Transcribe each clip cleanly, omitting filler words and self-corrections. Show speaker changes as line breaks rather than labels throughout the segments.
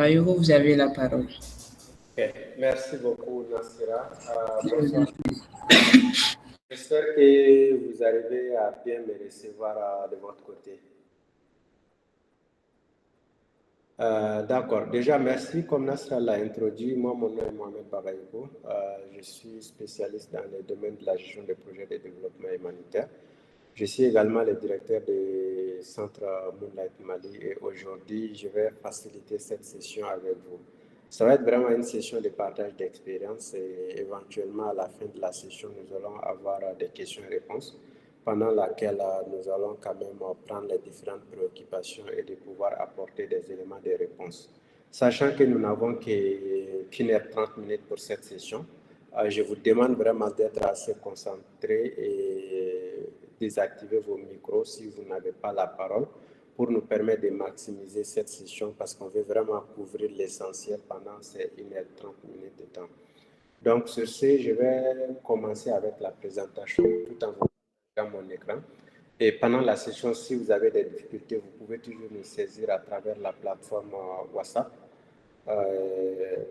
Bayogo, vous avez la parole.
Okay. Merci beaucoup, Nassira.
Je vous en
Bonsoir.
prie.
J'espère que vous arrivez à bien me recevoir de votre côté. D'accord. Déjà, merci. Comme Nasra l'a introduit, moi, mon nom est Mohamed Babaïko. Je suis spécialiste dans le domaine de la gestion des projets de développement humanitaire. Je suis également le directeur du centre Moonlight Mali et aujourd'hui, je vais faciliter cette session avec vous. Ça va être vraiment une session de partage d'expérience et éventuellement à la fin de la session, nous allons avoir des questions-réponses pendant laquelle nous allons quand même prendre les différentes préoccupations et de pouvoir apporter des éléments de réponse. Sachant que nous n'avons qu'une heure 30 minutes pour cette session, je vous demande vraiment d'être assez concentré et désactiver vos micros si vous n'avez pas la parole pour nous permettre de maximiser cette session parce qu'on veut vraiment couvrir l'essentiel pendant ces 1h30 minutes de temps. Donc, sur ce, je vais commencer avec la présentation tout en vous montrant mon écran. Et pendant la session, si vous avez des difficultés, vous pouvez toujours nous saisir à travers la plateforme WhatsApp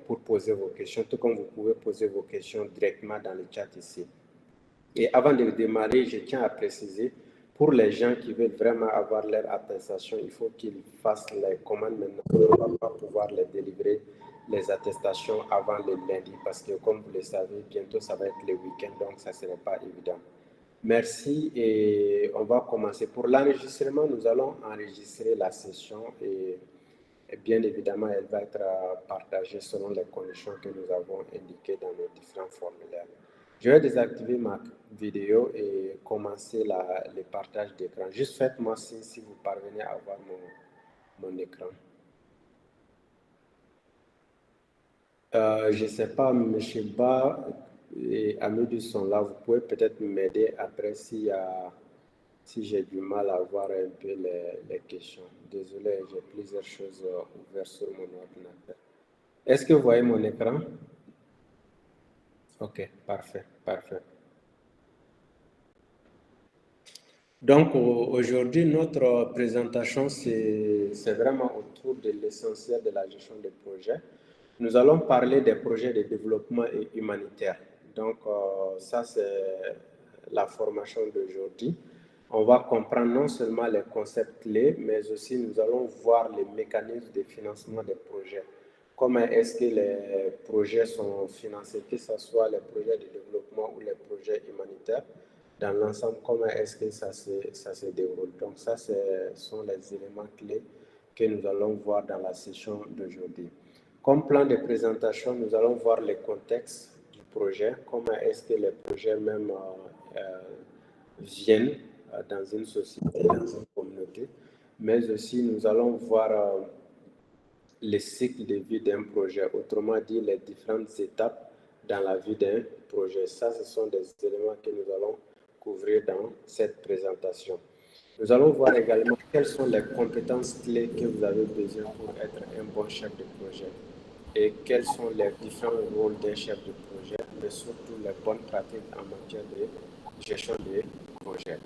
pour poser vos questions, tout comme vous pouvez poser vos questions directement dans le chat ici. Et avant de démarrer, je tiens à préciser, pour les gens qui veulent vraiment avoir leur attestation, il faut qu'ils fassent les commandes maintenant. On ne va pas pouvoir les délivrer, les attestations, avant le lundi, parce que comme vous le savez, bientôt ça va être le week-end, donc ça ne serait pas évident. Merci et on va commencer. Pour l'enregistrement, nous allons enregistrer la session et bien évidemment, elle va être partagée selon les conditions que nous avons indiquées dans nos différents formulaires. Je vais désactiver ma vidéo et commencer le partage d'écran. Juste faites-moi signe si vous parvenez à voir mon écran. Je ne sais pas, M. Ba et Amédou sont là. Vous pouvez peut-être m'aider après si j'ai du mal à voir un peu les questions. Désolé, j'ai plusieurs choses ouvertes sur mon ordinateur. Est-ce que vous voyez mon écran? Ok, parfait, parfait. Donc aujourd'hui, notre présentation, c'est vraiment autour de l'essentiel de la gestion des projets. Nous allons parler des projets de développement humanitaire. Donc ça, c'est la formation d'aujourd'hui. On va comprendre non seulement les concepts clés, mais aussi nous allons voir les mécanismes de financement des projets. Comment est-ce que les projets sont financés, que ce soit les projets de développement ou les projets humanitaires. Dans l'ensemble, comment est-ce que ça se déroule. Donc ça, ce sont les éléments clés que nous allons voir dans la session d'aujourd'hui. Comme plan de présentation, nous allons voir le contexte du projet, comment est-ce que les projets même viennent dans une société, dans une communauté, mais aussi nous allons voir le cycle de vie d'un projet, autrement dit les différentes étapes dans la vie d'un projet. Ça, ce sont des éléments que nous allons couvrir dans cette présentation. Nous allons voir également quelles sont les compétences clés que vous avez besoin pour être un bon chef de projet et quels sont les différents rôles d'un chef de projet, mais surtout les bonnes pratiques en matière de gestion des projets.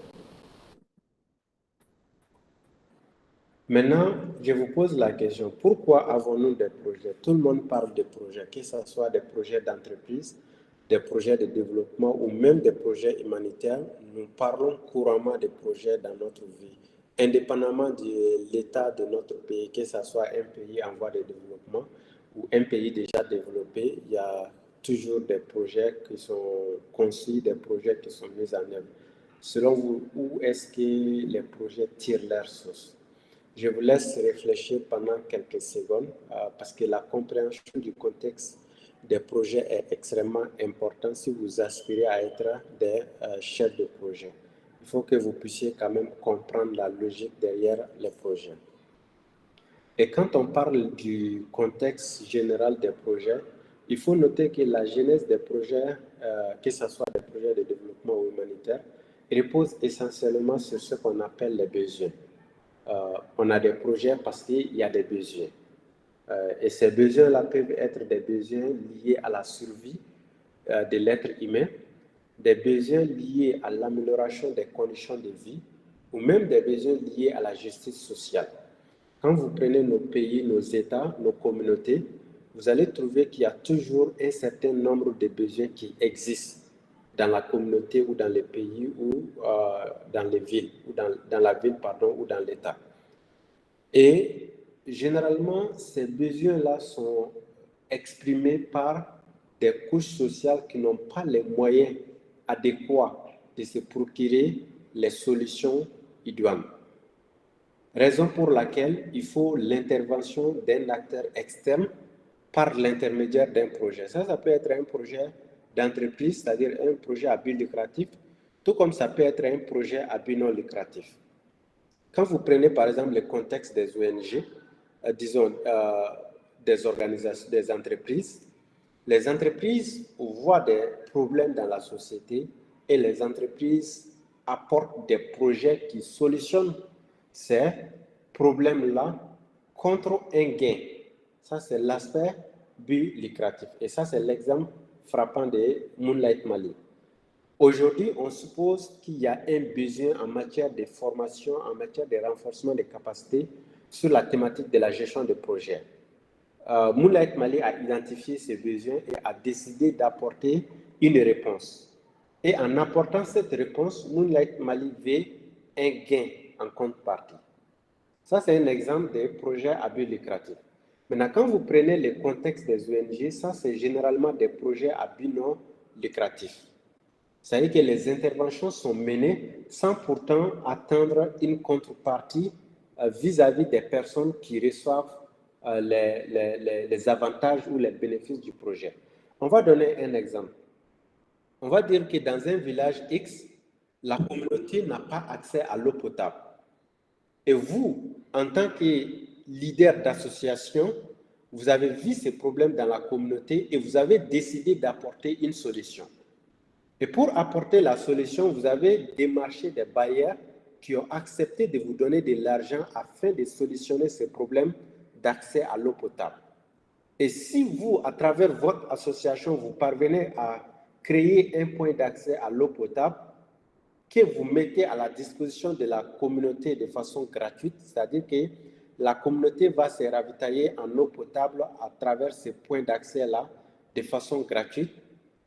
Maintenant, je vous pose la question, pourquoi avons-nous des projets? Tout le monde parle de projets, que ce soit des projets d'entreprise, des projets de développement ou même des projets humanitaires. Nous parlons couramment de projets dans notre vie, indépendamment de l'état de notre pays, que ce soit un pays en voie de développement ou un pays déjà développé, il y a toujours des projets qui sont conçus, des projets qui sont mis en œuvre. Selon vous, où est-ce que les projets tirent leur source? Je vous laisse réfléchir pendant quelques secondes parce que la compréhension du contexte des projets est extrêmement importante si vous aspirez à être des chefs de projet. Il faut que vous puissiez quand même comprendre la logique derrière les projets. Et quand on parle du contexte général des projets, il faut noter que la genèse des projets, que ce soit des projets de développement ou humanitaire, repose essentiellement sur ce qu'on appelle les besoins. On a des projets parce qu'il y a des besoins. Et ces besoins-là peuvent être des besoins liés à la survie de l'être humain, des besoins liés à l'amélioration des conditions de vie, ou même des besoins liés à la justice sociale. Quand vous prenez nos pays, nos États, nos communautés, vous allez trouver qu'il y a toujours un certain nombre de besoins qui existent dans la communauté ou dans les pays ou dans les villes, ou dans la ville, pardon, ou dans l'État. Et généralement, ces besoins-là sont exprimés par des couches sociales qui n'ont pas les moyens adéquats de se procurer les solutions idoines. Raison pour laquelle il faut l'intervention d'un acteur externe par l'intermédiaire d'un projet. Ça peut être un projet d'entreprise, c'est-à-dire un projet à but lucratif, tout comme ça peut être un projet à but non lucratif. Quand vous prenez par exemple le contexte des ONG, des organisations, des entreprises, les entreprises voient des problèmes dans la société et les entreprises apportent des projets qui solutionnent ces problèmes-là contre un gain. Ça, c'est l'aspect but lucratif. Et ça, c'est l'exemple frappant de Moonlight Mali. Aujourd'hui, on suppose qu'il y a un besoin en matière de formation, en matière de renforcement des capacités sur la thématique de la gestion de projets. Moonlight Mali a identifié ces besoins et a décidé d'apporter une réponse. Et en apportant cette réponse, Moonlight Mali veut un gain en contrepartie. Ça, c'est un exemple de projet à but lucratif. Maintenant, quand vous prenez le contexte des ONG, ça, c'est généralement des projets à but non lucratif. C'est-à-dire que les interventions sont menées sans pourtant attendre une contrepartie vis-à-vis des personnes qui reçoivent les avantages ou les bénéfices du projet. On va donner un exemple. On va dire que dans un village X, la communauté n'a pas accès à l'eau potable. Et vous, en tant que leader d'association, vous avez vu ces problèmes dans la communauté et vous avez décidé d'apporter une solution. Et pour apporter la solution, vous avez démarché des bailleurs qui ont accepté de vous donner de l'argent afin de solutionner ces problèmes d'accès à l'eau potable. Et si vous, à travers votre association, vous parvenez à créer un point d'accès à l'eau potable que vous mettez à la disposition de la communauté de façon gratuite, c'est-à-dire que la communauté va se ravitailler en eau potable à travers ces points d'accès-là de façon gratuite,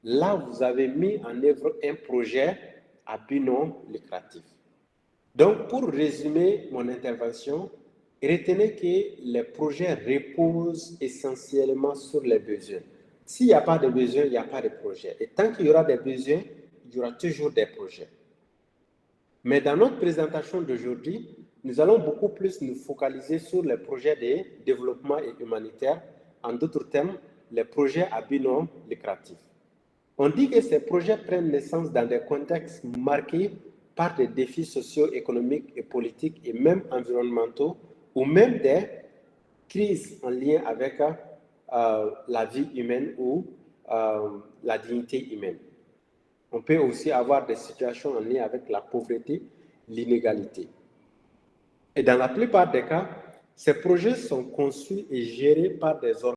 là, vous avez mis en œuvre un projet à but non lucratif. Donc, pour résumer mon intervention, retenez que les projets reposent essentiellement sur les besoins. S'il n'y a pas de besoins, il n'y a pas de projet. Et tant qu'il y aura des besoins, il y aura toujours des projets. Mais dans notre présentation d'aujourd'hui, nous allons beaucoup plus nous focaliser sur les projets de développement et humanitaire, en d'autres termes, les projets à but non lucratif. On dit que ces projets prennent naissance dans des contextes marqués par des défis socio-économiques et politiques et même environnementaux ou même des crises en lien avec la vie humaine ou la dignité humaine. On peut aussi avoir des situations en lien avec la pauvreté, l'inégalité. Et dans la plupart des cas, ces projets sont conçus et gérés par des organisations